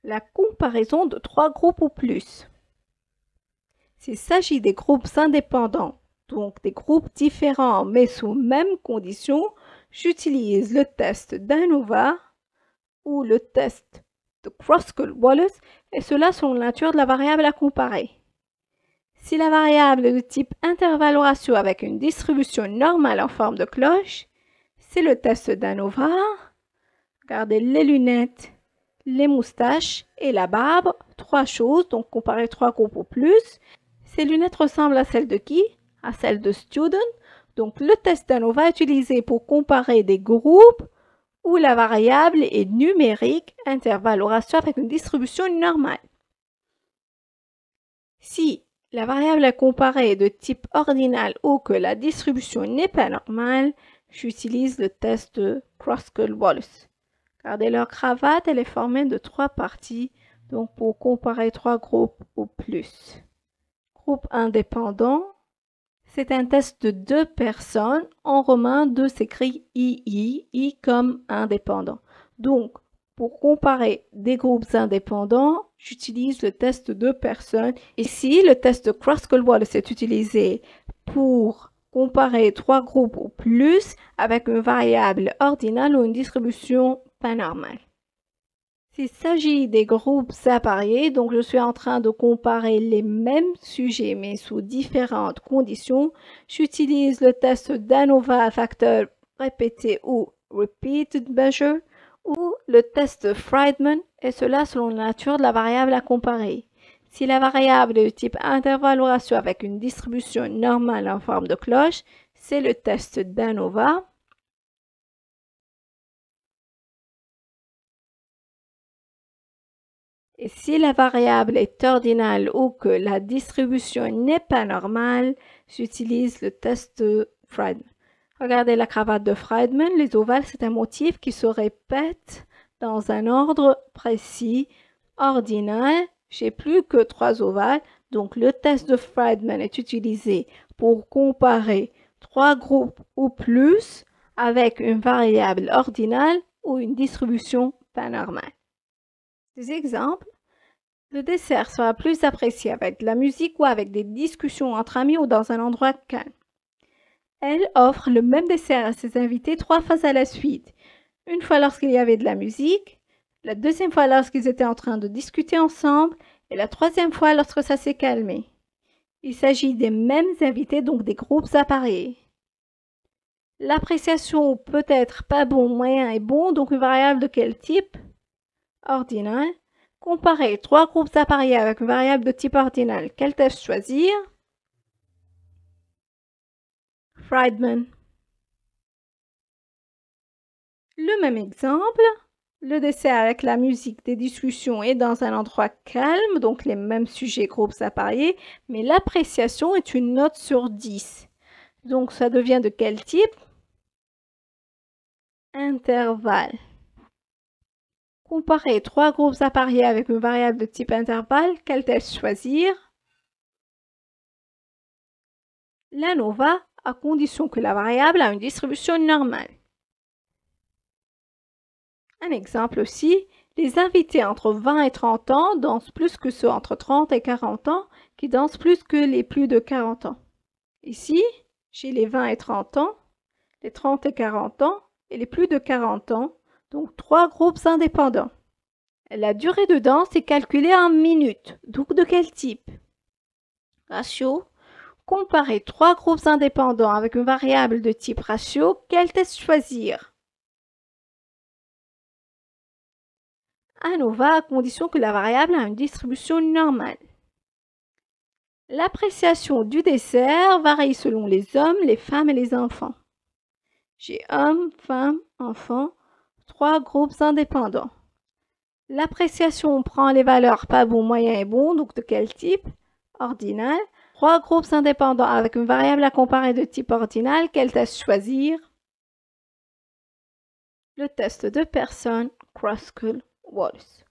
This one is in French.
La comparaison de trois groupes ou plus. S'il s'agit des groupes indépendants, donc des groupes différents mais sous mêmes conditions, j'utilise le test d'ANOVA ou le test de Kruskal-Wallis, et cela selon la nature de la variable à comparer. Si la variable est de type intervalle ratio avec une distribution normale en forme de cloche, c'est le test d'ANOVA. Regardez les lunettes, les moustaches et la barbe, trois choses, donc comparer trois groupes ou plus. Ces lunettes ressemblent à celles de qui? À celles de Student. Donc le test d'ANOVA est utilisé pour comparer des groupes où la variable est numérique, intervalle ou ratio avec une distribution normale. Si la variable à comparer est de type ordinal ou que la distribution n'est pas normale, j'utilise le test de Kruskal-Wallis. Regardez leur cravate, elle est formée de trois parties, donc pour comparer trois groupes ou plus. Groupe indépendant, c'est un test de deux personnes. En romain, 2 s'écrit II, I comme indépendant. Donc, pour comparer des groupes indépendants, j'utilise le test de deux personnes. Ici, le test de Kruskal-Wallis est utilisé pour comparer trois groupes ou plus avec une variable ordinale ou une distribution pas normale. S'il s'agit des groupes appareillés, donc je suis en train de comparer les mêmes sujets mais sous différentes conditions, j'utilise le test d'ANOVA à facteur répété ou repeated measure ou le test de Friedman, et cela selon la nature de la variable à comparer. Si la variable est de type intervalle ou ratio avec une distribution normale en forme de cloche, c'est le test d'ANOVA. Et si la variable est ordinale ou que la distribution n'est pas normale, j'utilise le test de Friedman. Regardez la cravate de Friedman. Les ovales, c'est un motif qui se répète dans un ordre précis, ordinal. J'ai plus que 3 ovales, donc le test de Friedman est utilisé pour comparer 3 groupes ou plus avec une variable ordinale ou une distribution pas normale. Des exemples. Le dessert sera plus apprécié avec de la musique ou avec des discussions entre amis ou dans un endroit calme. Elle offre le même dessert à ses invités 3 fois à la suite. Une fois lorsqu'il y avait de la musique, la deuxième fois lorsqu'ils étaient en train de discuter ensemble et la troisième fois lorsque ça s'est calmé. Il s'agit des mêmes invités, donc des groupes appareillés. L'appréciation peut être pas bon, moyen et bon, donc une variable de quel type? Ordinal. Comparer 3 groupes appareillés avec une variable de type ordinal. Quel test choisir? Friedman. Le même exemple. Le dessert avec la musique des discussions est dans un endroit calme, donc les mêmes sujets, groupes appareillés, mais l'appréciation est une note sur 10. Donc ça devient de quel type? Intervalle. Comparer 3 groupes appareillés avec une variable de type intervalle, quel test choisir? L'ANOVA, à condition que la variable a une distribution normale. Un exemple aussi, les invités entre 20 et 30 ans dansent plus que ceux entre 30 et 40 ans qui dansent plus que les plus de 40 ans. Ici, j'ai les 20 et 30 ans, les 30 et 40 ans et les plus de 40 ans, donc 3 groupes indépendants. La durée de danse est calculée en minutes, donc de quel type? Ratio. Comparer 3 groupes indépendants avec une variable de type ratio, quel test choisir? ANOVA à condition que la variable a une distribution normale. L'appréciation du dessert varie selon les hommes, les femmes et les enfants. J'ai hommes, femmes, enfants, 3 groupes indépendants. L'appréciation prend les valeurs pas bon, moyen et bon, donc de quel type? Ordinal. 3 groupes indépendants avec une variable à comparer de type ordinal, quel test choisir? Le test de personnes Kruskal-Wallis.